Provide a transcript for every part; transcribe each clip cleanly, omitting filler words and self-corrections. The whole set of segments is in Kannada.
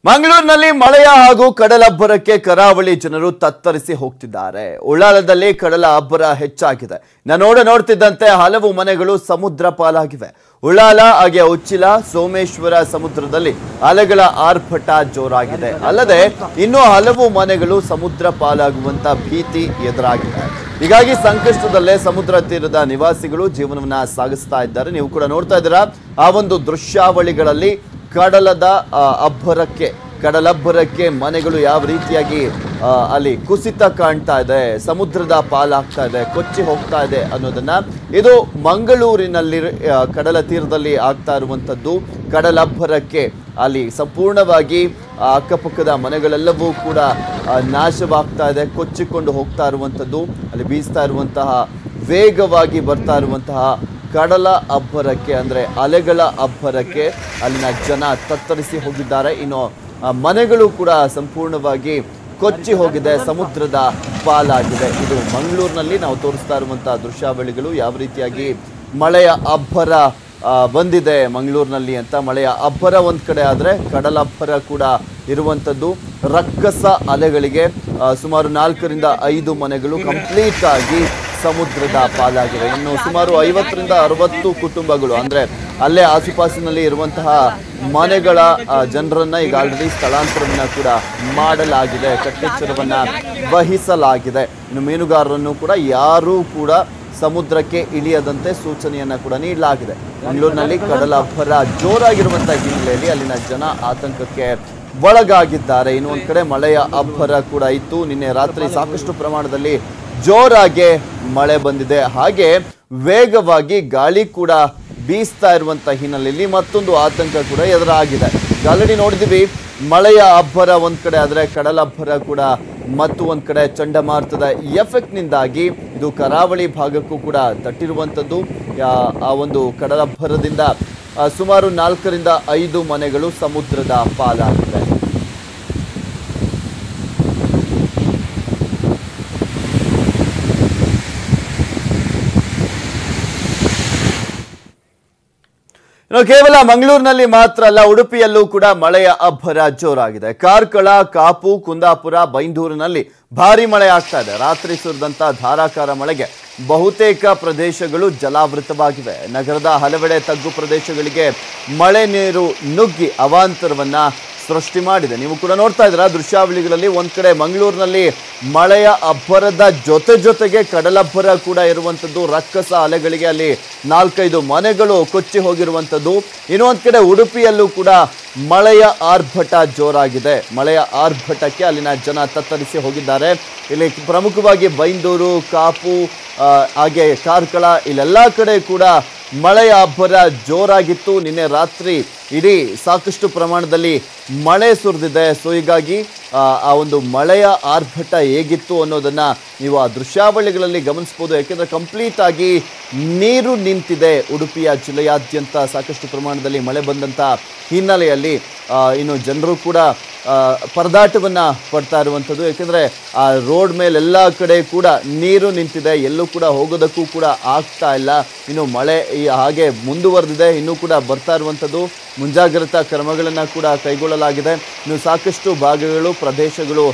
ಮಂಗಳೂರಿನಲ್ಲಿ ಮಳೆಯ ಹಾಗೂ ಕಡಲಬ್ಬರಕ್ಕೆ ಕರಾವಳಿ ಜನರು ತತ್ತರಿಸಿ ಹೋಗ್ತಿದ್ದಾರೆ. ಉಳ್ಳಾಲದಲ್ಲಿ ಕಡಲ ಅಬ್ಬರ ಹೆಚ್ಚಾಗಿದೆ. ನೋಡ್ತಿದ್ದಂತೆ ಹಲವು ಮನೆಗಳು ಸಮುದ್ರ ಪಾಲಾಗಿವೆ. ಉಳ್ಳಾಲ ಹಾಗೆ ಉಚ್ಚಿಲ ಸೋಮೇಶ್ವರ ಸಮುದ್ರದಲ್ಲಿ ಅಲೆಗಳ ಆರ್ಭಟ ಜೋರಾಗಿದೆ. ಅಲ್ಲದೆ ಇನ್ನೂ ಹಲವು ಮನೆಗಳು ಸಮುದ್ರ ಪಾಲಾಗುವಂತ ಭೀತಿ ಎದುರಾಗಿದೆ. ಹೀಗಾಗಿ ಸಂಕಷ್ಟದಲ್ಲೇ ಸಮುದ್ರ ತೀರದ ನಿವಾಸಿಗಳು ಜೀವನವನ್ನ ಸಾಗಿಸ್ತಾ ಇದ್ದಾರೆ. ನೀವು ಕೂಡ ನೋಡ್ತಾ ಇದ್ದೀರಾ ಆ ಒಂದು ದೃಶ್ಯಾವಳಿಗಳಲ್ಲಿ ಕಡಲಬ್ಬರಕ್ಕೆ ಮನೆಗಳು ಯಾವ ರೀತಿಯಾಗಿ ಅಲ್ಲಿ ಕುಸಿತ ಕಾಣ್ತಾ ಇದೆ, ಸಮುದ್ರದ ಪಾಲಾಗ್ತಾ ಇದೆ, ಕೊಚ್ಚಿ ಹೋಗ್ತಾ ಇದೆ ಅನ್ನೋದನ್ನ ಇದು ಮಂಗಳೂರಿನಲ್ಲಿ ಕಡಲ ತೀರದಲ್ಲಿ ಆಗ್ತಾ ಇರುವಂತದ್ದು. ಕಡಲಬ್ಬರಕ್ಕೆ ಅಲ್ಲಿ ಸಂಪೂರ್ಣವಾಗಿ ಅಕ್ಕಪಕ್ಕದ ಮನೆಗಳೆಲ್ಲವೂ ಕೂಡ ನಾಶವಾಗ್ತಾ ಇದೆ, ಕೊಚ್ಚಿಕೊಂಡು ಹೋಗ್ತಾ ಇರುವಂತದ್ದು. ಅಲ್ಲಿ ಬೀಸ್ತಾ ಇರುವಂತಹ ವೇಗವಾಗಿ ಬರ್ತಾ ಇರುವಂತಹ ಕಡಲ ಅಬ್ಬರಕ್ಕೆ ಅಂದ್ರೆ ಅಲೆಗಳ ಅಬ್ಬರಕ್ಕೆ ಅಲ್ಲಿನ ಜನ ತತ್ತರಿಸಿ ಹೋಗಿದ್ದಾರೆ. ಇನ್ನು ಮನೆಗಳು ಕೂಡ ಸಂಪೂರ್ಣವಾಗಿ ಕೊಚ್ಚಿ ಹೋಗಿದೆ, ಸಮುದ್ರದ ಪಾಲಾಗಿದೆ. ಇದು ಮಂಗಳೂರಿನಲ್ಲಿ ನಾವು ತೋರಿಸ್ತಾ ಇರುವಂತಹ ದೃಶ್ಯಾವಳಿಗಳು. ಯಾವ ರೀತಿಯಾಗಿ ಮಳೆಯ ಅಬ್ಬರ ಬಂದಿದೆ ಮಂಗಳೂರಿನಲ್ಲಿ ಅಂತ. ಮಳೆಯ ಅಬ್ಬರ ಒಂದ್ ಕಡೆ ಆದ್ರೆ ಕಡಲಬ್ಬರ ಕೂಡ ಇರುವಂತದ್ದು. ರಕ್ಕಸ ಅಲೆಗಳಿಗೆ ಸುಮಾರು 4 ರಿಂದ 5 ಮನೆಗಳು ಕಂಪ್ಲೀಟ್ ಆಗಿ ಸಮುದ್ರದ ಪಾಲಾಗಿವೆ. ಇನ್ನು ಸುಮಾರು 50 ರಿಂದ 60 ಕುಟುಂಬಗಳು ಅಂದ್ರೆ ಅಲ್ಲೇ ಆಸುಪಾಸಿನಲ್ಲಿ ಇರುವಂತಹ ಮನೆಗಳ ಜನರನ್ನ ಈಗ ಆಲ್ರೆಡಿ ಸ್ಥಳಾಂತರವನ್ನ ಕೂಡ ಮಾಡಲಾಗಿದೆ, ಕಟ್ಟೆಚ್ಚರವನ್ನ ವಹಿಸಲಾಗಿದೆ. ಇನ್ನು ಮೀನುಗಾರರನ್ನು ಕೂಡ ಯಾರೂ ಕೂಡ ಸಮುದ್ರಕ್ಕೆ ಇಳಿಯದಂತೆ ಸೂಚನೆಯನ್ನ ಕೂಡ ನೀಡಲಾಗಿದೆ. ಮಂಗಳೂರಿನಲ್ಲಿ ಕಡಲ ಅಬ್ಬರ ಜೋರಾಗಿರುವಂತಹ ಹಿನ್ನೆಲೆಯಲ್ಲಿ ಅಲ್ಲಿನ ಜನ ಆತಂಕಕ್ಕೆ ಒಳಗಾಗಿದ್ದಾರೆ. ಇನ್ನು ಒಂದ್ ಕಡೆ ಮಳೆಯ ಅಬ್ಬರ ಕೂಡ ಇತ್ತು. ನಿನ್ನೆ ರಾತ್ರಿ ಸಾಕಷ್ಟು ಪ್ರಮಾಣದಲ್ಲಿ ಜೋರಾಗಿ ಮಳೆ ಬಂದಿದೆ, ಹಾಗೆ ವೇಗವಾಗಿ ಗಾಳಿ ಕೂಡ ಬೀಸ್ತಾ ಇರುವಂತಹ ಹಿನ್ನೆಲೆಯಲ್ಲಿ ಮತ್ತೊಂದು ಆತಂಕ ಕೂಡ ಎದುರಾಗಿದೆ. ಆಲ್ರೆಡಿ ನೋಡಿದೀವಿ ಮಳೆಯ ಅಬ್ಬರ ಒಂದ್ ಕಡೆ ಆದ್ರೆ ಕಡಲಬ್ಬರ ಕೂಡ ಮತ್ತು ಒಂದ್ ಕಡೆ ಚಂಡಮಾರುತದ ಎಫೆಕ್ಟ್ ನಿಂದಾಗಿ ಇದು ಕರಾವಳಿ ಭಾಗಕ್ಕೂ ಕೂಡ ತಟ್ಟಿರುವಂತದ್ದು. ಆ ಒಂದು ಕಡಲಬ್ಬರದಿಂದ ಸುಮಾರು 4 ರಿಂದ 5 ಮನೆಗಳು ಸಮುದ್ರದ ಪಾಲಾಗಿದೆ. ಕೇವಲ ಮಂಗಳೂರಿನಲ್ಲಿ ಮಾತ್ರ ಅಲ್ಲ, ಉಡುಪಿಯಲ್ಲೂ ಕೂಡ ಮಳೆಯ ಅಬ್ಬರ ಜೋರಾಗಿದೆ. ಕಾರ್ಕಳ, ಕಾಪು, ಕುಂದಾಪುರ, ಬೈಂದೂರಿನಲ್ಲಿ ಭಾರಿ ಮಳೆ ಆಗ್ತಾ ಇದೆ. ರಾತ್ರಿ ಸುರಿದಂತ ಧಾರಾಕಾರ ಮಳೆಗೆ ಬಹುತೇಕ ಪ್ರದೇಶಗಳು ಜಲಾವೃತವಾಗಿವೆ. ನಗರದ ಹಲವೆಡೆ ತಗ್ಗು ಪ್ರದೇಶಗಳಿಗೆ ಮಳೆ ನೀರು ನುಗ್ಗಿ ಅವಾಂತರವನ್ನ ಸೃಷ್ಟಿ ಮಾಡಿದೆ. ನೀವು ಕೂಡ ನೋಡ್ತಾ ಇದ್ದೀರಾ ದೃಶ್ಯಾವಳಿಗಳಲ್ಲಿ. ಒಂದ್ ಕಡೆ ಮಂಗಳೂರಿನಲ್ಲಿ ಮಳೆಯ ಅಬ್ಬರದ ಜೊತೆಗೆ ಕಡಲಬ್ಬರ ಕೂಡ ಇರುವಂತದ್ದು. ರಕ್ಕಸ ಅಲೆಗಳಿಗೆ ಅಲ್ಲಿ 4-5 ಮನೆಗಳು ಕೊಚ್ಚಿ ಹೋಗಿರುವಂತದ್ದು. ಇನ್ನೊಂದ್ ಕಡೆ ಉಡುಪಿಯಲ್ಲೂ ಕೂಡ ಮಳೆಯ ಆರ್ಭಟ ಜೋರಾಗಿದೆ. ಮಳೆಯ ಆರ್ಭಟಕ್ಕೆ ಅಲ್ಲಿನ ಜನ ತತ್ತರಿಸಿ ಹೋಗಿದ್ದಾರೆ. ಇಲ್ಲಿ ಪ್ರಮುಖವಾಗಿ ಬೈಂದೂರು, ಕಾಪು ಹಾಗೆ ಕಾರ್ಕಳ ಇಲ್ಲೆಲ್ಲ ಕಡೆ ಕೂಡ ಮಳೆಯ ಅಬ್ಬರ ಜೋರಾಗಿತ್ತು. ನಿನ್ನೆ ರಾತ್ರಿ ಇಡೀ ಸಾಕಷ್ಟು ಪ್ರಮಾಣದಲ್ಲಿ ಮಳೆ ಸುರಿದಿದೆ. ಸೊ ಹೀಗಾಗಿ ಆ ಒಂದು ಮಳೆಯ ಆರ್ಭಟ ಹೇಗಿತ್ತು ಅನ್ನೋದನ್ನ ನೀವು ಆ ದೃಶ್ಯಾವಳಿಗಳಲ್ಲಿ ಗಮನಿಸಬಹುದು. ಯಾಕೆಂದ್ರೆ ಕಂಪ್ಲೀಟ್ ಆಗಿ ನೀರು ನಿಂತಿದೆ. ಉಡುಪಿಯ ಜಿಲ್ಲೆಯಾದ್ಯಂತ ಸಾಕಷ್ಟು ಪ್ರಮಾಣದಲ್ಲಿ ಮಳೆ ಬಂದಂತ ಹಿನ್ನೆಲೆಯಲ್ಲಿ ಇನ್ನು ಜನರು ಕೂಡ ಪರದಾಟವನ್ನ ಪಡ್ತಾ ಇರುವಂಥದ್ದು. ಯಾಕೆಂದ್ರೆ ಆ ರೋಡ್ ಮೇಲೆ ಎಲ್ಲ ಕಡೆ ಕೂಡ ನೀರು ನಿಂತಿದೆ, ಎಲ್ಲೂ ಕೂಡ ಹೋಗೋದಕ್ಕೂ ಕೂಡ ಆಗ್ತಾ ಇಲ್ಲ. ಇನ್ನು ಮಳೆ ಹಾಗೆ ಮುಂದುವರೆದಿದೆ, ಇನ್ನೂ ಕೂಡ ಬರ್ತಾ ಇರುವಂಥದ್ದು. ಮುಂಜಾಗ್ರತಾ ಕ್ರಮಗಳನ್ನು ಕೂಡ ಕೈಗೊಳ್ಳಲಾಗಿದೆ. ಇನ್ನು ಸಾಕಷ್ಟು ಭಾಗಗಳು, ಪ್ರದೇಶಗಳು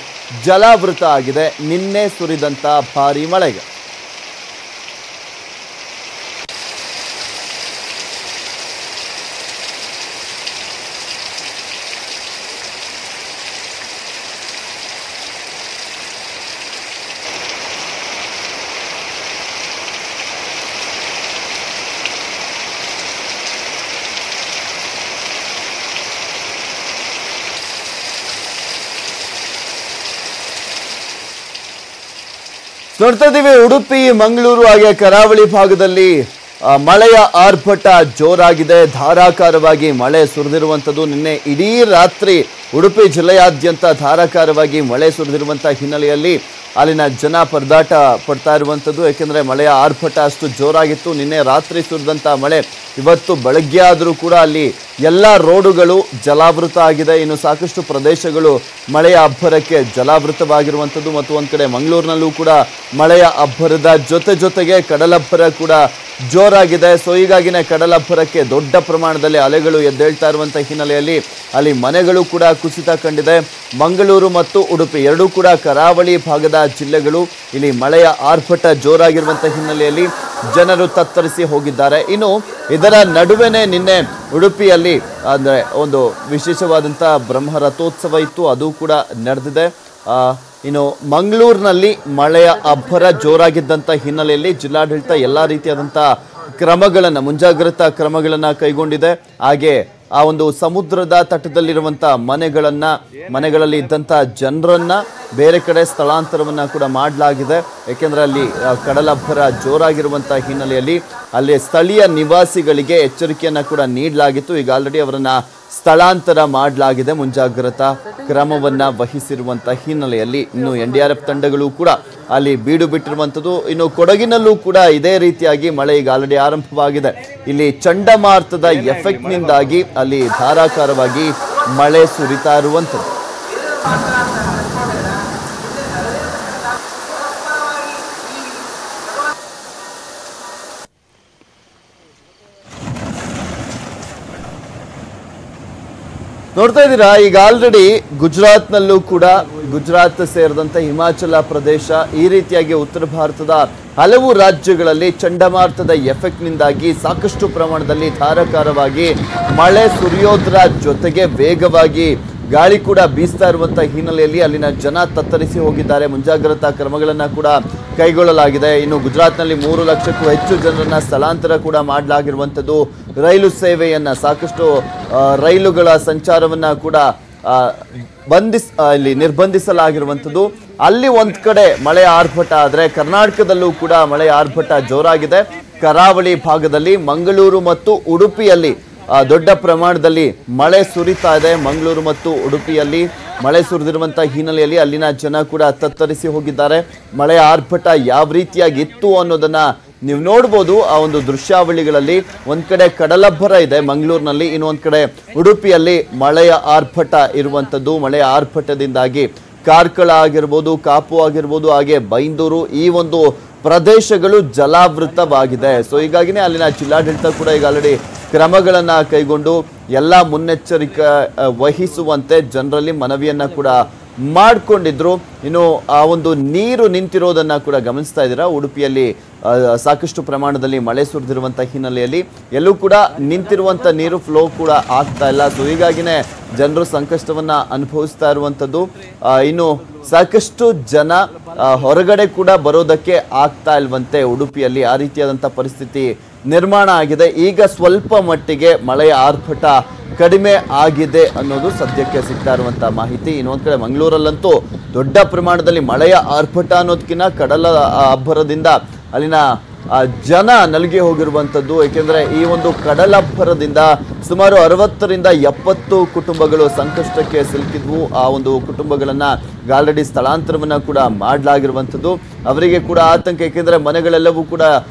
ಜಲಾವೃತ ಆಗಿದೆ ನಿನ್ನೆ ಸುರಿದಂತ ಭಾರಿ ಮಳೆಗೆ. ನೋಡ್ತಾ ಇದ್ದೀವಿ ಉಡುಪಿ, ಮಂಗಳೂರು ಹಾಗೆ ಕರಾವಳಿ ಭಾಗದಲ್ಲಿ ಮಳೆಯ ಆರ್ಭಟ ಜೋರಾಗಿದೆ. ಧಾರಾಕಾರವಾಗಿ ಮಳೆ ಸುರಿದಿರುವಂಥದ್ದು. ನಿನ್ನೆ ಇಡೀ ರಾತ್ರಿ ಉಡುಪಿ ಜಿಲ್ಲೆಯಾದ್ಯಂತ ಧಾರಾಕಾರವಾಗಿ ಮಳೆ ಸುರಿದಿರುವಂತಹ ಹಿನ್ನೆಲೆಯಲ್ಲಿ ಅಲ್ಲಿನ ಜನ ಪರದಾಟ ಪಡ್ತಾ ಇರುವಂಥದ್ದು. ಯಾಕೆಂದ್ರೆ ಮಳೆಯ ಆರ್ಭಟ ಅಷ್ಟು ಜೋರಾಗಿತ್ತು. ನಿನ್ನೆ ರಾತ್ರಿ ಸುರಿದಂಥ ಮಳೆ ಇವತ್ತು ಬೆಳಗ್ಗೆ ಆದರೂ ಕೂಡ ಅಲ್ಲಿ ಎಲ್ಲ ರೋಡುಗಳು ಜಲಾವೃತ ಆಗಿದೆ. ಇನ್ನು ಸಾಕಷ್ಟು ಪ್ರದೇಶಗಳು ಮಳೆಯ ಅಬ್ಬರಕ್ಕೆ ಜಲಾವೃತವಾಗಿರುವಂಥದ್ದು ಮತ್ತು ಒಂದು ಕಡೆ ಮಂಗಳೂರಿನಲ್ಲೂ ಕೂಡ ಮಳೆಯ ಅಬ್ಬರದ ಜೊತೆಗೆ ಕಡಲಬ್ಬರ ಕೂಡ ಜೋರಾಗಿದೆ. ಸೊ ಹೀಗಾಗಿನೇ ಕಡಲಬ್ಬರಕ್ಕೆ ದೊಡ್ಡ ಪ್ರಮಾಣದಲ್ಲಿ ಅಲೆಗಳು ಎದ್ದೇಳ್ತಾ ಇರುವಂಥ ಹಿನ್ನೆಲೆಯಲ್ಲಿ ಅಲ್ಲಿ ಮನೆಗಳು ಕೂಡ ಕುಸಿತ ಕಂಡಿದೆ. ಮಂಗಳೂರು ಮತ್ತು ಉಡುಪಿ ಎರಡೂ ಕೂಡ ಕರಾವಳಿ ಭಾಗದ ಜಿಲ್ಲೆಗಳು. ಇಲ್ಲಿ ಮಳೆಯ ಆರ್ಭಟ ಜೋರಾಗಿರುವಂಥ ಹಿನ್ನೆಲೆಯಲ್ಲಿ ಜನರು ತತ್ತರಿಸಿ ಹೋಗಿದ್ದಾರೆ. ಇನ್ನು ಇದರ ನಡುವೆನೇ ನಿನ್ನೆ ಉಡುಪಿಯಲ್ಲಿ ಅಂದರೆ ಒಂದು ವಿಶೇಷವಾದಂಥ ಬ್ರಹ್ಮರಥೋತ್ಸವ ಇತ್ತು, ಅದು ಕೂಡ ನಡೆದಿದೆ. ಇನ್ನು ಮಂಗಳೂರಿನಲ್ಲಿ ಮಳೆಯ ಅಬ್ಬರ ಜೋರಾಗಿದ್ದಂಥ ಹಿನ್ನೆಲೆಯಲ್ಲಿ ಜಿಲ್ಲಾಡಳಿತ ಎಲ್ಲ ರೀತಿಯಾದಂಥ ಕ್ರಮಗಳನ್ನು ಮುಂಜಾಗ್ರತಾ ಕ್ರಮಗಳನ್ನು ಕೈಗೊಂಡಿದೆ. ಹಾಗೆ ಆ ಒಂದು ಸಮುದ್ರದ ತಟದಲ್ಲಿರುವಂಥ ಮನೆಗಳಲ್ಲಿ ಇದ್ದಂಥ ಜನರನ್ನ ಬೇರೆ ಕಡೆ ಸ್ಥಳಾಂತರವನ್ನು ಕೂಡ ಮಾಡಲಾಗಿದೆ. ಏಕೆಂದರೆ ಅಲ್ಲಿ ಕಡಲಬ್ಬರ ಜೋರಾಗಿರುವಂಥ ಹಿನ್ನೆಲೆಯಲ್ಲಿ ಅಲ್ಲಿ ಸ್ಥಳೀಯ ನಿವಾಸಿಗಳಿಗೆ ಎಚ್ಚರಿಕೆಯನ್ನು ಕೂಡ ನೀಡಲಾಗಿತ್ತು. ಈಗ ಆಲ್ರೆಡಿ ಅವರನ್ನು ಸ್ಥಳಾಂತರ ಮಾಡಲಾಗಿದೆ ಮುಂಜಾಗ್ರತಾ ಕ್ರಮವನ್ನು ವಹಿಸಿರುವಂಥ ಹಿನ್ನೆಲೆಯಲ್ಲಿ. ಇನ್ನು NDRF ತಂಡಗಳು ಕೂಡ ಅಲ್ಲಿ ಬೀಡು ಬಿಟ್ಟಿರುವಂಥದ್ದು. ಇನ್ನು ಕೊಡಗಿನಲ್ಲೂ ಕೂಡ ಇದೇ ರೀತಿಯಾಗಿ ಮಳೆ ಈಗ ಆಲ್ರೆಡಿ ಆರಂಭವಾಗಿದೆ. ಇಲ್ಲಿ ಚಂಡಮಾರುತದ ಎಫೆಕ್ಟ್ನಿಂದಾಗಿ ಅಲ್ಲಿ ಧಾರಾಕಾರವಾಗಿ ಮಳೆ ಸುರಿತಾ ಇರುವಂಥದ್ದು. ನೋಡ್ತಾ ಇದ್ದೀರಾ, ಈಗ ಆಲ್ರೆಡಿ ಗುಜರಾತ್ನಲ್ಲೂ ಕೂಡ ಗುಜರಾತ್ ಸೇರಿದಂತೆ ಹಿಮಾಚಲ ಪ್ರದೇಶ ಈ ರೀತಿಯಾಗಿ ಉತ್ತರ ಭಾರತದ ಹಲವು ರಾಜ್ಯಗಳಲ್ಲಿ ಚಂಡಮಾರುತದ ಎಫೆಕ್ಟ್ನಿಂದಾಗಿ ಸಾಕಷ್ಟು ಪ್ರಮಾಣದಲ್ಲಿ ಧಾರಾಕಾರವಾಗಿ ಮಳೆ ಸುರಿಯೋದ್ರ ಜೊತೆಗೆ ವೇಗವಾಗಿ ಗಾಳಿ ಕೂಡ ಬೀಸ್ತಾ ಇರುವಂಥ ಹಿನ್ನೆಲೆಯಲ್ಲಿ ಅಲ್ಲಿನ ಜನ ತತ್ತರಿಸಿ ಹೋಗಿದ್ದಾರೆ. ಮುಂಜಾಗ್ರತಾ ಕ್ರಮಗಳನ್ನು ಕೂಡ ಕೈಗೊಳ್ಳಲಾಗಿದೆ. ಇನ್ನು ಗುಜರಾತ್ನಲ್ಲಿ 3 ಲಕ್ಷಕ್ಕೂ ಹೆಚ್ಚು ಜನರನ್ನ ಸ್ಥಳಾಂತರ ಕೂಡ ಮಾಡಲಾಗಿರುವಂಥದ್ದು. ರೈಲು ಸೇವೆಯನ್ನು ಸಾಕಷ್ಟು ರೈಲುಗಳ ಸಂಚಾರವನ್ನು ಕೂಡ ಇಲ್ಲಿ ನಿರ್ಬಂಧಿಸಲಾಗಿರುವಂಥದ್ದು. ಅಲ್ಲಿ ಒಂದು ಕಡೆ ಮಳೆ ಆರ್ಭಟ ಆದರೆ ಕರ್ನಾಟಕದಲ್ಲೂ ಕೂಡ ಮಳೆ ಆರ್ಭಟ ಜೋರಾಗಿದೆ. ಕರಾವಳಿ ಭಾಗದಲ್ಲಿ ಮಂಗಳೂರು ಮತ್ತು ಉಡುಪಿಯಲ್ಲಿ ದೊಡ್ಡ ಪ್ರಮಾಣದಲ್ಲಿ ಮಳೆ ಸುರಿತಾ ಇದೆ. ಮಂಗಳೂರು ಮತ್ತು ಉಡುಪಿಯಲ್ಲಿ ಮಳೆ ಸುರಿದಿರುವಂಥ ಹಿನ್ನೆಲೆಯಲ್ಲಿ ಅಲ್ಲಿನ ಜನ ಕೂಡ ತತ್ತರಿಸಿ ಹೋಗಿದ್ದಾರೆ. ಮಳೆಯ ಆರ್ಭಟ ಯಾವ ರೀತಿಯಾಗಿತ್ತು ಅನ್ನೋದನ್ನ ನೀವು ನೋಡ್ಬೋದು ಆ ಒಂದು ದೃಶ್ಯಾವಳಿಗಳಲ್ಲಿ. ಒಂದ್ ಕಡೆ ಕಡಲಬ್ಬರ ಇದೆ ಮಂಗಳೂರಿನಲ್ಲಿ, ಇನ್ನೊಂದ್ ಕಡೆ ಉಡುಪಿಯಲ್ಲಿ ಮಳೆಯ ಆರ್ಭಟ ಇರುವಂಥದ್ದು. ಮಳೆಯ ಆರ್ಭಟದಿಂದಾಗಿ ಕಾರ್ಕಳ ಆಗಿರ್ಬೋದು, ಕಾಪು ಆಗಿರ್ಬೋದು, ಹಾಗೆ ಬೈಂದೂರು ಈ ಒಂದು ಪ್ರದೇಶಗಳು ಜಲಾವೃತವಾಗಿದೆ. ಸೊ ಹೀಗಾಗಿನೇ ಅಲ್ಲಿನ ಜಿಲ್ಲಾಡಳಿತ ಕೂಡ ಈಗ ಆಲ್ರೆಡಿ ಕ್ರಮಗಳನ್ನು ಕೈಗೊಂಡು ಎಲ್ಲ ಮುನ್ನೆಚ್ಚರಿಕೆ ವಹಿಸುವಂತೆ ಜನರಲ್ಲಿ ಮನವಿಯನ್ನ ಕೂಡ ಮಾಡಿಕೊಂಡಿದ್ರು. ಇನ್ನು ಆ ಒಂದು ನೀರು ನಿಂತಿರೋದನ್ನ ಕೂಡ ಗಮನಿಸ್ತಾ ಇದ್ದೀರಾ. ಉಡುಪಿಯಲ್ಲಿ ಸಾಕಷ್ಟು ಪ್ರಮಾಣದಲ್ಲಿ ಮಳೆ ಸುರಿದಿರುವಂಥ ಹಿನ್ನೆಲೆಯಲ್ಲಿ ಎಲ್ಲೂ ಕೂಡ ನಿಂತಿರುವಂಥ ನೀರು ಫ್ಲೋ ಕೂಡ ಆಗ್ತಾ ಇಲ್ಲ. ಸೊ ಹೀಗಾಗಿನೇ ಜನರು ಸಂಕಷ್ಟವನ್ನ ಅನುಭವಿಸ್ತಾ ಇರುವಂಥದ್ದು. ಇನ್ನು ಸಾಕಷ್ಟು ಜನ ಹೊರಗಡೆ ಕೂಡ ಬರೋದಕ್ಕೆ ಆಗ್ತಾ ಇಲ್ವಂತೆ ಉಡುಪಿಯಲ್ಲಿ. ಆ ರೀತಿಯಾದಂಥ ಪರಿಸ್ಥಿತಿ ನಿರ್ಮಾಣ ಆಗಿದೆ. ಈಗ ಸ್ವಲ್ಪ ಮಟ್ಟಿಗೆ ಮಳೆಯ ಆರ್ಭಟ ಕಡಿಮೆ ಆಗಿದೆ ಅನ್ನೋದು ಸದ್ಯಕ್ಕೆ ಸಿಗ್ತಾ ಇರುವಂಥ ಮಾಹಿತಿ. ಇನ್ನೊಂದು ಕಡೆ ಮಂಗಳೂರಲ್ಲಂತೂ ದೊಡ್ಡ ಪ್ರಮಾಣದಲ್ಲಿ ಮಳೆಯ ಆರ್ಭಟ ಅನ್ನೋದಕ್ಕಿಂತ ಕಡಲ ಅಬ್ಬರದಿಂದ ಅಲ್ಲಿನ ಜನ ನಲುಗಿ ಹೋಗಿರುವಂಥದ್ದು. ಏಕೆಂದರೆ ಈ ಒಂದು ಕಡಲಬ್ಬರದಿಂದ ಸುಮಾರು 60ರಿಂದ 70 ಕುಟುಂಬಗಳು ಸಂಕಷ್ಟಕ್ಕೆ ಸಿಲುಕಿದ್ವು. ಆ ಒಂದು ಕುಟುಂಬಗಳನ್ನು ಆಲ್ರೆಡಿ ಸ್ಥಳಾಂತರವನ್ನು ಕೂಡ ಮಾಡಲಾಗಿರುವಂಥದ್ದು. ಅವರಿಗೆ ಕೂಡ ಆತಂಕ, ಏಕೆಂದರೆ ಮನೆಗಳೆಲ್ಲವೂ ಕೂಡ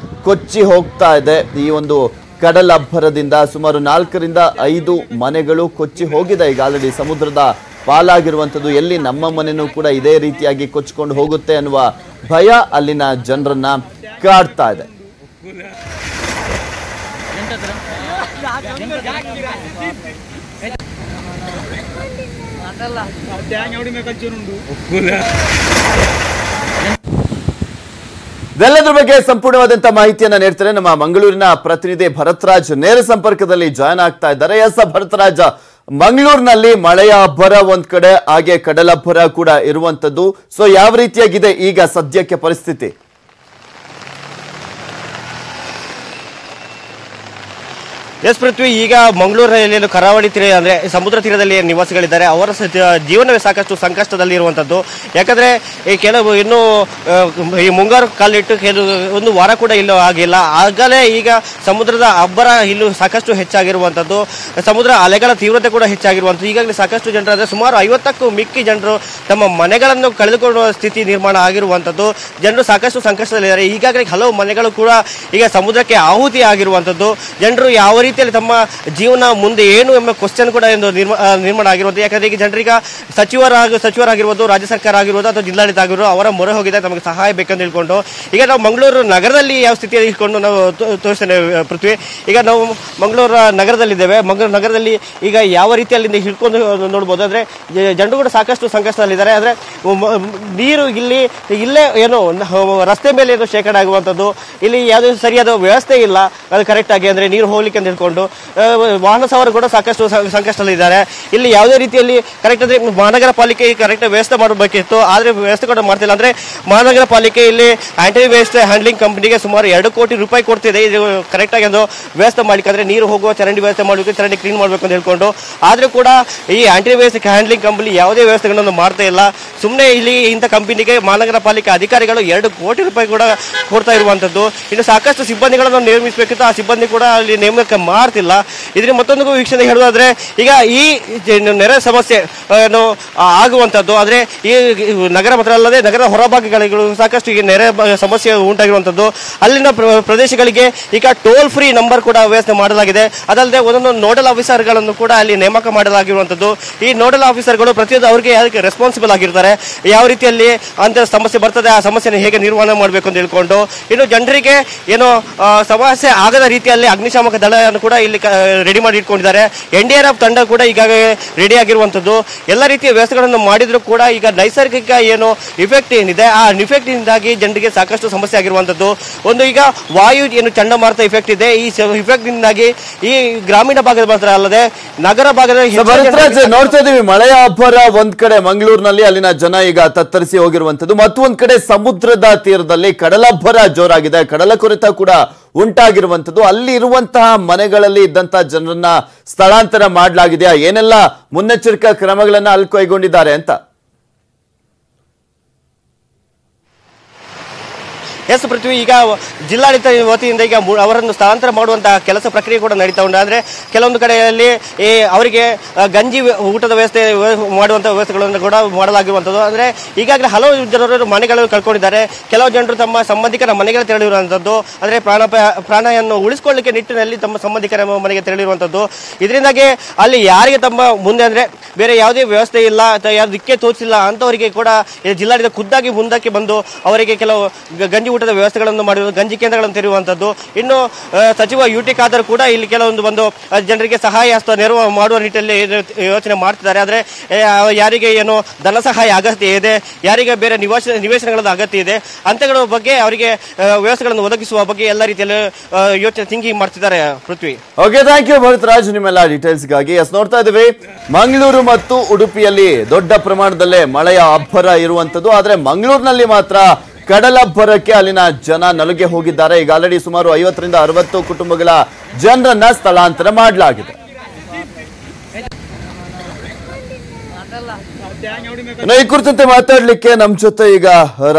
ಕೊಚ್ಚಿ ಹೋಗ್ತಾ ಇದೆ. ಈ ಒಂದು ಕಡಲಬ್ಬರದಿಂದ ಸುಮಾರು 4ರಿಂದ 5 ಮನೆಗಳು ಕೊಚ್ಚಿ ಹೋಗಿದೆ. ಈಗ ಆಲ್ರೆಡಿ ಸಮುದ್ರದ ಪಾಲಾಗಿರುವಂಥದ್ದು. ಎಲ್ಲಿ ನಮ್ಮ ಮನೆಯೂ ಕೂಡ ಇದೇ ರೀತಿಯಾಗಿ ಕೊಚ್ಚಿಕೊಂಡು ಹೋಗುತ್ತೆ ಅನ್ನುವ ಭಯ ಅಲ್ಲಿನ ಜನರನ್ನ ಕಾಡ್ತಾ ಇದೆ. ಇದೆಲ್ಲದ್ರ ಬಗ್ಗೆ ಸಂಪೂರ್ಣವಾದಂತ ಮಾಹಿತಿಯನ್ನ ನೀಡ್ತಾರೆ ನಮ್ಮ ಮಂಗಳೂರಿನ ಪ್ರತಿನಿಧಿ ಭರತ್ರಾಜ್ ನೇರ ಸಂಪರ್ಕದಲ್ಲಿ ಜಾಯ್ನ್ ಆಗ್ತಾ ಇದ್ದಾರೆ. ಎಸ್ ಭರತ್ರಾಜ್, ಮಂಗಳೂರಿನಲ್ಲಿ ಮಳೆಯ ಅಬ್ಬರ ಒಂದ್ ಕಡೆ, ಹಾಗೆ ಕಡಲಬ್ಬರ ಕೂಡ ಇರುವಂತದ್ದು. ಸೊ ಯಾವ ರೀತಿಯಾಗಿದೆ ಈಗ ಸದ್ಯಕ್ಕೆ ಪರಿಸ್ಥಿತಿ? ಎಸ್ ಪೃಥ್ವಿ, ಈಗ ಮಂಗಳೂರಿನಲ್ಲಿ ಕರಾವಳಿ ತೀರ ಅಂದ್ರೆ ಸಮುದ್ರ ತೀರದಲ್ಲಿ ನಿವಾಸಿಗಳಿದ್ದಾರೆ, ಅವರ ಜೀವನವೇ ಸಾಕಷ್ಟು ಸಂಕಷ್ಟದಲ್ಲಿ ಇರುವಂತದ್ದು. ಯಾಕಂದ್ರೆ ಈ ಕೆಲವು ಇನ್ನು ಈ ಮುಂಗಾರು ಕಾಲಿಟ್ಟು ಒಂದು ವಾರ ಕೂಡ ಇಲ್ಲೂ ಆಗಿಲ್ಲ, ಆಗಲೇ ಈಗ ಸಮುದ್ರದ ಅಬ್ಬರ ಇಲ್ಲೂ ಸಾಕಷ್ಟು ಹೆಚ್ಚಾಗಿರುವಂತದ್ದು, ಸಮುದ್ರ ಅಲೆಗಳ ತೀವ್ರತೆ ಕೂಡ ಹೆಚ್ಚಾಗಿರುವಂಥದ್ದು. ಈಗಾಗಲೇ ಸಾಕಷ್ಟು ಜನರು ಅಂದ್ರೆ ಸುಮಾರು 50ಕ್ಕೂ ಮಿಕ್ಕಿ ಜನರು ತಮ್ಮ ಮನೆಗಳನ್ನು ಕಳೆದುಕೊಳ್ಳುವ ಸ್ಥಿತಿ ನಿರ್ಮಾಣ ಆಗಿರುವಂತದ್ದು. ಜನರು ಸಾಕಷ್ಟು ಸಂಕಷ್ಟದಲ್ಲಿದ್ದಾರೆ. ಈಗಾಗಲೇ ಹಲವು ಮನೆಗಳು ಕೂಡ ಈಗ ಸಮುದ್ರಕ್ಕೆ ಆಹುತಿ ಆಗಿರುವಂತದ್ದು. ಜನರು ಯಾವ ರೀತಿಯಲ್ಲಿ ತಮ್ಮ ಜೀವನ ಮುಂದೆ ಏನು ಎಂಬ ಕ್ವಶನ್ ಕೂಡ ನಿರ್ಮಾಣ ಆಗಿರುವಂಥದ್ದು. ಯಾಕಂದ್ರೆ ಈಗ ಜನರಿಗೆ ಸಚಿವರಾಗಿರ್ಬೋದು, ರಾಜ್ಯ ಸರ್ಕಾರ ಆಗಿರ್ಬೋದು ಅಥವಾ ಜಿಲ್ಲಾಡಳಿತ ಆಗಿರ್ಬೋದು ಅವರ ಮೊರೆ ಹೋಗಿದೆ, ನಮಗೆ ಸಹಾಯ ಬೇಕಂತ ಹೇಳ್ಕೊಂಡು. ಈಗ ನಾವು ಮಂಗಳೂರು ನಗರದಲ್ಲಿ ಯಾವ ಸ್ಥಿತಿಯಲ್ಲಿ ಇಟ್ಕೊಂಡು ನಾವು ತೋರಿಸ್ತೇನೆ ಪೃಥ್ವಿ. ಈಗ ನಾವು ಮಂಗಳೂರು ನಗರದಲ್ಲಿದ್ದೇವೆ. ಮಂಗಳೂರು ನಗರದಲ್ಲಿ ಈಗ ಯಾವ ರೀತಿಯಲ್ಲಿ ಹಿಡ್ಕೊಂಡು ನೋಡ್ಬೋದು ಅಂದ್ರೆ ಜನರು ಕೂಡ ಸಾಕಷ್ಟು ಸಂಕಷ್ಟದಲ್ಲಿದ್ದಾರೆ. ಆದರೆ ನೀರು ಇಲ್ಲೇ ಏನು ರಸ್ತೆ ಮೇಲೆ ಏನು ಶೇಖರ ಆಗುವಂಥದ್ದು, ಇಲ್ಲಿ ಯಾವುದೇ ಸರಿಯಾದ ವ್ಯವಸ್ಥೆ ಇಲ್ಲ ಅದು ಕರೆಕ್ಟ್ ಆಗಿ ಅಂದ್ರೆ ನೀರು ಹೋಗ್ಲಿಕ್ಕೆ ಅಂತ ಹೇಳ್ಕೊಂಡು ವಾಹನ ಸವಾರರು ಕೂಡ ಸಾಕಷ್ಟು ಸಂಕಷ್ಟದಲ್ಲಿದ್ದಾರೆ. ಇಲ್ಲಿ ಯಾವುದೇ ರೀತಿಯಲ್ಲಿ ಕರೆಕ್ಟ್ ಅಂದ್ರೆ ಮಹಾನಗರ ಪಾಲಿಕೆ ಕರೆಕ್ಟ್ ವ್ಯವಸ್ಥೆ ಮಾಡಬೇಕಿತ್ತು, ಆದರೆ ವ್ಯವಸ್ಥೆ ಕೂಡ ಮಾಡ್ತಿಲ್ಲ. ಅಂದ್ರೆ ಮಹಾನಗರ ಪಾಲಿಕೆ ಇಲ್ಲಿ ಆಂಟಿ ವೇಸ್ಟ್ ಹ್ಯಾಂಡ್ಲಿಂಗ್ ಕಂಪನಿಗೆ ಸುಮಾರು 2 ಕೋಟಿ ರೂಪಾಯಿ ಕೊಡ್ತಿದೆ ಇದು ಕರೆಕ್ಟ್ ಆಗಿ ಒಂದು ವ್ಯವಸ್ಥೆ ಮಾಡ್ಲಿಕ್ಕೆ, ಅಂದ್ರೆ ನೀರು ಹೋಗುವ ಚರಂಡಿ ವ್ಯವಸ್ಥೆ ಮಾಡಬೇಕು, ಚರಂಡಿ ಕ್ಲೀನ್ ಮಾಡಬೇಕು ಅಂತ ಹೇಳ್ಕೊಂಡು. ಆದ್ರೂ ಕೂಡ ಈ ಆಂಟಿ ವೇಸ್ಟ್ ಹ್ಯಾಂಡ್ಲಿಂಗ್ ಕಂಪನಿ ಯಾವುದೇ ವ್ಯವಸ್ಥೆಗಳನ್ನು ಮಾಡ್ತಾ ಇಲ್ಲ. ಸುಮ್ಮನೆ ಇಲ್ಲಿ ಇಂಥ ಕಂಪನಿಗೆ ಮಹಾನಗರ ಪಾಲಿಕೆ ಅಧಿಕಾರಿಗಳು 2 ಕೋಟಿ ರೂಪಾಯಿ ಕೂಡ ಕೊಡ್ತಾ ಇರುವಂತದ್ದು. ಇನ್ನು ಸಾಕಷ್ಟು ಸಿಬ್ಬಂದಿಗಳನ್ನು ನೇಮಿಸಬೇಕಿತ್ತು, ಆ ಸಿಬ್ಬಂದಿ ಕೂಡ ಅಲ್ಲಿ ನೇಮಕ ಮಾಡ್ತಿಲ್ಲ. ಇದರಿಂದ ಮತ್ತೊಂದು ವೀಕ್ಷಣೆ ಹೇಳುವುದಾದ್ರೆ ಈಗ ಈ ನೆರೆ ಸಮಸ್ಯೆ ಆಗುವಂಥದ್ದು, ಆದರೆ ಈ ನಗರ ಮಾತ್ರ ಅಲ್ಲದೆ ನಗರದ ಹೊರಭಾಗಗಳಿಗೂ ಸಾಕಷ್ಟು ಈಗ ನೆರೆ ಸಮಸ್ಯೆ ಉಂಟಾಗಿರುವಂಥದ್ದು. ಅಲ್ಲಿನ ಪ್ರದೇಶಗಳಿಗೆ ಈಗ ಟೋಲ್ ಫ್ರೀ ನಂಬರ್ ಕೂಡ ವ್ಯವಸ್ಥೆ ಮಾಡಲಾಗಿದೆ. ಅದಲ್ಲದೆ ಒಂದೊಂದು ನೋಡಲ್ ಆಫೀಸರ್ಗಳನ್ನು ಕೂಡ ಅಲ್ಲಿ ನೇಮಕ ಮಾಡಲಾಗಿರುವಂಥದ್ದು. ಈ ನೋಡಲ್ ಆಫೀಸರ್ಗಳು ಪ್ರತಿಯೊಂದು ಅವರಿಗೆ ಅದಕ್ಕೆ ರೆಸ್ಪಾನ್ಸಿಬಲ್ ಆಗಿರ್ತಾರೆ. ಯಾವ ರೀತಿಯಲ್ಲಿ ಅಂತ ಸಮಸ್ಯೆ ಬರ್ತದೆ ಆ ಸಮಸ್ಯೆನ ಹೇಗೆ ನಿರ್ವಹಣೆ ಮಾಡಬೇಕು ಅಂತ ಹೇಳ್ಕೊಂಡು. ಇನ್ನು ಜನರಿಗೆ ಏನು ಸಮಸ್ಯೆ ಆಗದ ರೀತಿಯಲ್ಲಿ ಅಗ್ನಿಶಾಮಕ ದಳವನ್ನು ಕೂಡ ಇಲ್ಲಿ ರೆಡಿ ಮಾಡಿ ಇಟ್ಕೊಂಡಿದ್ದಾರೆ. NDRF ತಂಡ ಕೂಡ ಈಗಾಗಲೇ ರೆಡಿ ಆಗಿರುವಂಥದ್ದು. ಎಲ್ಲ ರೀತಿಯ ವ್ಯವಸ್ಥೆಗಳನ್ನು ಮಾಡಿದ್ರು ಕೂಡ ಈಗ ನೈಸರ್ಗಿಕ ಏನು ಇಫೆಕ್ಟ್ ಏನಿದೆ ಆ ಇಫೆಕ್ಟ್ ಇಂದಾಗಿ ಜನರಿಗೆ ಸಾಕಷ್ಟು ಸಮಸ್ಯೆ ಆಗಿರುವಂಥದ್ದು. ಒಂದು ಈಗ ವಾಯು ಏನು ಚಂಡಮಾರುತ ಇಫೆಕ್ಟ್ ಇದೆ, ಈ ಇಫೆಕ್ಟ್ ಇಂದಾಗಿ ಈ ಗ್ರಾಮೀಣ ಭಾಗದ ಮಾತ್ರ ಅಲ್ಲದೆ ನಗರ ಭಾಗದ ನೋಡ್ತಾ ಇದೀವಿ ಮಳೆಯ ಅಬ್ಬರ ಒಂದ್ ಕಡೆ ಮಂಗಳೂರಿನಲ್ಲಿ, ಅಲ್ಲಿನ ಜನ ಈಗ ತತ್ತರಿಸಿ ಹೋಗಿರುವಂತದ್ದು. ಮತ್ತೊಂದ್ ಕಡೆ ಸಮುದ್ರದ ತೀರದಲ್ಲಿ ಕಡಲಬ್ಬರ ಜೋರಾಗಿದೆ, ಕಡಲ ಕೊರೆತ ಕೂಡ ಉಂಟಾಗಿರುವಂತದ್ದು. ಅಲ್ಲಿ ಇರುವಂತಹ ಮನೆಗಳಲ್ಲಿ ಇದ್ದಂತಹ ಜನರನ್ನ ಸ್ಥಳಾಂತರ ಮಾಡಲಾಗಿದೆಯಾ, ಏನೆಲ್ಲ ಮುನ್ನೆಚ್ಚರಿಕಾ ಕ್ರಮಗಳನ್ನ ಅಲ್ಲಿ ಕೈಗೊಂಡಿದ್ದಾರೆ ಅಂತ? ಎಸ್ ಪೃಥ್ವಿ, ಈಗ ಜಿಲ್ಲಾಡಳಿತ ವತಿಯಿಂದ ಈಗ ಅವರನ್ನು ಸ್ಥಳಾಂತರ ಮಾಡುವಂತಹ ಕೆಲಸ ಪ್ರಕ್ರಿಯೆ ಕೂಡ ನಡೀತಾ ಉಂಟು. ಅಂದ್ರೆ ಕೆಲವೊಂದು ಕಡೆಯಲ್ಲಿ ಅವರಿಗೆ ಗಂಜಿ ಊಟದ ವ್ಯವಸ್ಥೆ ಮಾಡುವಂತಹ ವ್ಯವಸ್ಥೆಗಳನ್ನು ಕೂಡ ಮಾಡಲಾಗಿರುವಂಥದ್ದು. ಅಂದ್ರೆ ಈಗಾಗಲೇ ಹಲವು ಜನರು ಮನೆಗಳನ್ನು ಕಳ್ಕೊಂಡಿದ್ದಾರೆ. ಕೆಲವು ಜನರು ತಮ್ಮ ಸಂಬಂಧಿಕರ ಮನೆಗೆ ತೆರಳಿರುವಂಥದ್ದು, ಅಂದ್ರೆ ಪ್ರಾಣವನ್ನು ಉಳಿಸಿಕೊಳ್ಳಲಿಕ್ಕೆ ನಿಟ್ಟಿನಲ್ಲಿ ತಮ್ಮ ಸಂಬಂಧಿಕರ ಮನೆಗೆ ತೆರಳಿರುವಂಥದ್ದು. ಇದರಿಂದಾಗಿ ಅಲ್ಲಿ ಯಾರಿಗೆ ತಮ್ಮ ಮುಂದೆ ಅಂದ್ರೆ ಬೇರೆ ಯಾವುದೇ ವ್ಯವಸ್ಥೆ ಇಲ್ಲ ಅಥವಾ ಯಾರು ದಿಕ್ಕೆ ತೋಚಿಲ್ಲ ಅಂತವರಿಗೆ ಕೂಡ ಜಿಲ್ಲಾಡಳಿತ ಖುದ್ದಾಗಿ ಮುಂದಕ್ಕೆ ಬಂದು ಅವರಿಗೆ ಕೆಲವು ಗಂಜಿ ಊಟದ ವ್ಯವಸ್ಥೆಗಳನ್ನು ಮಾಡಿರುವುದು, ಗಂಜಿ ಕೇಂದ್ರಗಳನ್ನು ತೆರೆಯುವಂಥದ್ದು. ಇನ್ನು ಸಚಿವ UT ಖಾದರ್ ಕೂಡ ಇಲ್ಲಿ ಕೆಲವೊಂದು ಬಂದು ಜನರಿಗೆ ಸಹಾಯ ಹಸ್ತ ನೆರವು ಮಾಡುವ ನಿಟ್ಟಿನಲ್ಲಿ ಯೋಚನೆ ಮಾಡ್ತಿದ್ದಾರೆ. ಆದರೆ ಯಾರಿಗೆ ಏನು ಧನ ಸಹಾಯ ಅಗತ್ಯ ಇದೆ, ಯಾರಿಗೆ ಬೇರೆ ನಿವೇಶನಗಳ ಅಗತ್ಯ ಇದೆ ಅಂತಗಳ ಬಗ್ಗೆ ಅವರಿಗೆ ವ್ಯವಸ್ಥೆಗಳನ್ನು ಒದಗಿಸುವ ಬಗ್ಗೆ ಎಲ್ಲ ರೀತಿಯಲ್ಲಿ ಯೋಚನೆ ಥಿಂಕಿಂಗ್ ಮಾಡ್ತಿದ್ದಾರೆ. ಪೃಥ್ವಿ, ಓಕೆ, ಥ್ಯಾಂಕ್ ಯು ಭರತ್ರಾಜ್ ನಿಮ್ಮೆಲ್ಲ ಡೀಟೇಲ್ಸ್ಗಾಗಿ. ನೋಡ್ತಾ ಇದ್ದೀವಿ ಮಂಗಳೂರು ಮತ್ತು ಉಡುಪಿಯಲ್ಲಿ ದೊಡ್ಡ ಪ್ರಮಾಣದಲ್ಲೇ ಮಳೆಯ ಅಬ್ಬರ ಇರುವಂತದ್ದು. ಆದ್ರೆ ಮಂಗಳೂರಿನಲ್ಲಿ ಮಾತ್ರ ಕಡಲಬ್ಬರಕ್ಕೆ ಅಲ್ಲಿನ ಜನ ನಲುಗೆ ಹೋಗಿದ್ದಾರೆ. ಈಗ ಆಲ್ರೆಡಿ ಸುಮಾರು 50 ರಿಂದ 60 ಕುಟುಂಬಗಳ ಜನರನ್ನ ಸ್ಥಳಾಂತರ ಮಾಡಲಾಗಿದೆ. ಈ ಕುರಿತಂತೆ ಮಾತಾಡ್ಲಿಕ್ಕೆ ನಮ್ ಜೊತೆ ಈಗ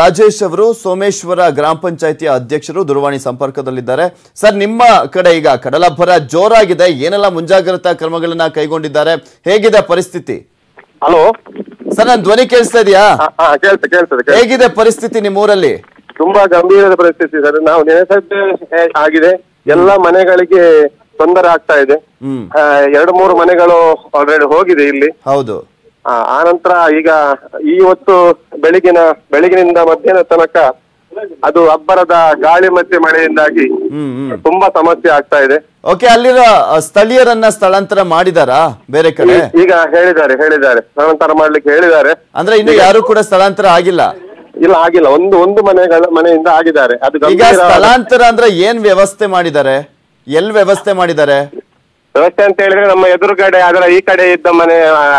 ರಾಜೇಶ್ ಅವರು ಸೋಮೇಶ್ವರ ಗ್ರಾಮ ಪಂಚಾಯತಿಯ ಅಧ್ಯಕ್ಷರು ದೂರವಾಣಿ ಸಂಪರ್ಕದಲ್ಲಿದ್ದಾರೆ. ಸರ್, ನಿಮ್ಮ ಕಡೆ ಈಗ ಕಡಲಬ್ಬರ ಜೋರಾಗಿದೆ, ಏನೆಲ್ಲ ಮುಂಜಾಗ್ರತಾ ಕ್ರಮಗಳನ್ನ ಕೈಗೊಂಡಿದ್ದಾರೆ, ಹೇಗಿದೆ ಪರಿಸ್ಥಿತಿ? ಹಲೋ ಸರ್, ನನ್ನ ಧ್ವನಿ ಕೇಳಿಸ್ತಾ ಇದೆಯಾ? ಕೇಳ್ತದೆ. ಹೇಗಿದೆ ಪರಿಸ್ಥಿತಿ ನಿಮ್ಮೂರಲ್ಲಿ? ತುಂಬಾ ಗಂಭೀರದ ಪರಿಸ್ಥಿತಿ ಸರ್. ನಾವು ನೆನೆಸದ್ದೇ ಆಗಿದೆ, ಎಲ್ಲ ಮನೆಗಳಿಗೆ ತೊಂದರೆ ಆಗ್ತಾ ಇದೆ. 2-3 ಮನೆಗಳು ಆಲ್ರೆಡಿ ಹೋಗಿದೆ ಇಲ್ಲಿ. ಹೌದು. ಆ ನಂತರ ಈಗ ಇವತ್ತು ಬೆಳಗಿನಿಂದ ಮಧ್ಯಾಹ್ನ ತನಕ ಅದು ಅಬ್ಬರದ ಗಾಳಿ ಮತ್ತೆ ಮಳೆಯಿಂದಾಗಿ ತುಂಬಾ ಸಮಸ್ಯೆ ಆಗ್ತಾ ಇದೆ. ಓಕೆ, ಅಲ್ಲಿರೋ ಸ್ಥಳೀಯರನ್ನ ಸ್ಥಳಾಂತರ ಮಾಡಿದಾರಾ ಬೇರೆ ಕಡೆ? ಈಗ ಹೇಳಿದ್ದಾರೆ ಸ್ಥಳಾಂತರ ಮಾಡ್ಲಿಕ್ಕೆ ಹೇಳಿದ್ದಾರೆ. ಅಂದ್ರೆ ಇನ್ನು ಯಾರು ಕೂಡ ಸ್ಥಳಾಂತರ ಆಗಿಲ್ಲ? ಇಲ್ಲ, ಆಗಿಲ್ಲ. ಒಂದು ಮನೆಯಿಂದ ಆಗಿದ್ದಾರೆ. ಅದು ಈಗ ಸ್ಥಳಾಂತರ ಅಂದ್ರೆ ಏನ್ ವ್ಯವಸ್ಥೆ ಮಾಡಿದ್ದಾರೆ, ಎಲ್ಲಿ ವ್ಯವಸ್ಥೆ ಮಾಡಿದ್ದಾರೆ? ವ್ಯವಸ್ಥೆ ಅಂತ ಹೇಳಿದ್ರೆ ನಮ್ಮ ಎದುರುಗಡೆ ಅದರ ಈ ಕಡೆ ಇದ್ದ ಮನೆ,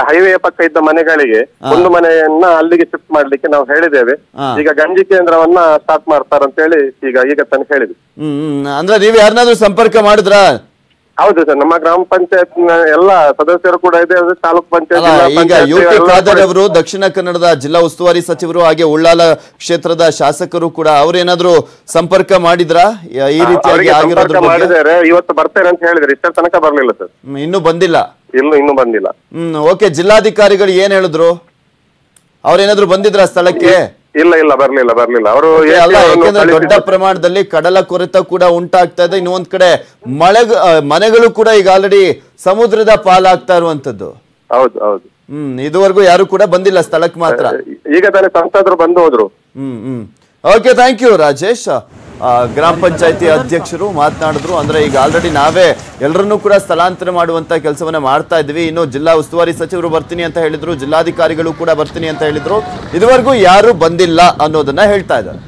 ಹೈವೇ ಪಕ್ಕ ಇದ್ದ ಮನೆಗಳಿಗೆ ಒಂದು ಮನೆಯನ್ನ ಅಲ್ಲಿಗೆ ಶಿಫ್ಟ್ ಮಾಡ್ಲಿಕ್ಕೆ ನಾವು ಹೇಳಿದ್ದೇವೆ. ಈಗ ಗಂಜಿ ಕೇಂದ್ರವನ್ನ ಸ್ಟಾರ್ಟ್ ಮಾಡ್ತಾರಂತ ಹೇಳಿ ಈಗ ತಾನೇ ಹೇಳಿದ್ವಿ. ಅಂದ್ರೆ ನೀವು ಯಾರನ್ನಾದ್ರೂ ಸಂಪರ್ಕ ಮಾಡಿದ್ರಾ? ಹೌದು ಸರ್, ನಮ್ಮ ಗ್ರಾಮ ಪಂಚಾಯತ್ ಎಲ್ಲ ಸದಸ್ಯರು ಕೂಡ ಇದೆ, ತಾಲೂಕ್ ಪಂಚಾಯತ್ ಈಗ ಯುಟಿ ಖಾದರ್ ಅವರು ದಕ್ಷಿಣ ಕನ್ನಡದ ಜಿಲ್ಲಾ ಉಸ್ತುವಾರಿ ಸಚಿವರು, ಹಾಗೆ ಉಳ್ಳಾಲ ಕ್ಷೇತ್ರದ ಶಾಸಕರು ಕೂಡ ಅವ್ರೇನಾದ್ರು ಸಂಪರ್ಕ ಮಾಡಿದ್ರಾ ಈ ರೀತಿಯಾಗಿ ಆಗಿರೋದ್ರ ಬಗ್ಗೆ? ಮಾಡಿದ್ದಾರೆ, ಇವತ್ತು ಬರ್ತೇನೆ ಅಂತ ಹೇಳಿದ್ರೆ, ಇಷ್ಟರ ತನಕ ಬರ್ಲಿಲ್ಲ ಸರ್. ಇನ್ನೂ ಬಂದಿಲ್ಲ? ಇನ್ನೂ ಬಂದಿಲ್ಲ. ಓಕೆ, ಜಿಲ್ಲಾಧಿಕಾರಿಗಳು ಏನ್ ಹೇಳಿದ್ರು? ಅವ್ರೇನಾದ್ರು ಬಂದಿದ್ರ ಸ್ಥಳಕ್ಕೆ? ಇಲ್ಲ ಬರ್ಲಿಲ್ಲ ಅವರು. ಅಲ್ಲ, ಯಾಕೆಂದ್ರೆ ದೊಡ್ಡ ಪ್ರಮಾಣದಲ್ಲಿ ಕಡಲ ಕೊರೆತ ಕೂಡ ಉಂಟಾಗ್ತಾ ಇದೆ. ಇನ್ನೊಂದ್ ಕಡೆ ಮನೆಗಳು ಕೂಡ ಈಗ ಆಲ್ರೆಡಿ ಸಮುದ್ರದ ಪಾಲಾಗ್ತಾ ಇರುವಂತದ್ದು. ಹೌದು. ಇದುವರೆಗೂ ಯಾರು ಕೂಡ ಬಂದಿಲ್ಲ ಸ್ಥಳಕ್ಕೆ ಮಾತ್ರ. ಈಗ ತಾನೇ ಸಂಸದರು ಬಂದು ಹೋದ್ರು. Okay, thank you Rajesh. ಗ್ರಾಮ ಪಂಚಾಯತಿ ಅಧ್ಯಕ್ಷರು ಮಾತನಾಡಿದ್ರು. ಅಂದ್ರೆ ಈಗ ಆಲ್ರೆಡಿ ನಾವೇ ಎಲ್ಲರನ್ನೂ ಕೂಡ ಸ್ಥಳಾಂತರ ಮಾಡುವಂತ ಕೆಲಸವನ್ನ ಮಾಡ್ತಾ ಇದ್ವಿ. ಇನ್ನು ಜಿಲ್ಲಾ ಉಸ್ತುವಾರಿ ಸಚಿವರು ಬರ್ತೀನಿ ಅಂತ ಹೇಳಿದ್ರು, ಜಿಲ್ಲಾಧಿಕಾರಿಗಳು ಕೂಡ ಬರ್ತೀನಿ ಅಂತ ಹೇಳಿದ್ರು. ಇದುವರೆಗೂ ಯಾರು ಬಂದಿಲ್ಲ ಅನ್ನೋದನ್ನ ಹೇಳ್ತಾ ಇದ್ದಾರೆ.